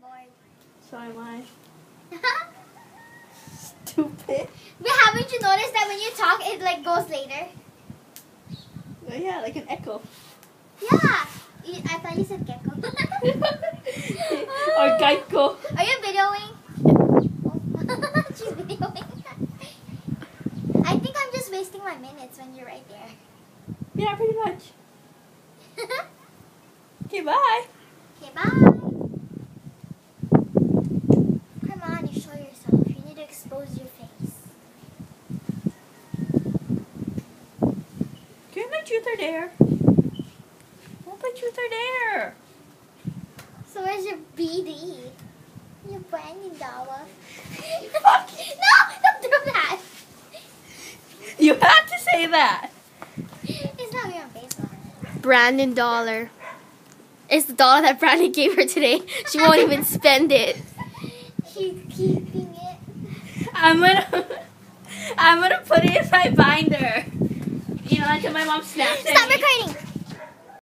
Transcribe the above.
bored. So am I. Stupid. But haven't you noticed that when you talk, it like goes later? Oh, yeah, like an echo. Yeah. I thought you said gecko. Or Geico. Are you videoing? She's videoing. I think I'm just wasting my minutes when you're right there. Yeah, pretty much. Okay, bye. Okay, bye. Come on, you show yourself. You need to expose your face. Okay, my truth or dare. Oh, my truth or dare. So where's your BD? Your Brandon dollar. Fuck. No, don't do that. You have to say that. It's not going on Facebook. Brandon dollar. It's the dollar that Brandon gave her today. She won't even spend it. She's keeping it. I'm gonna put it in my binder. You know, until my mom snaps at Stop me. recording.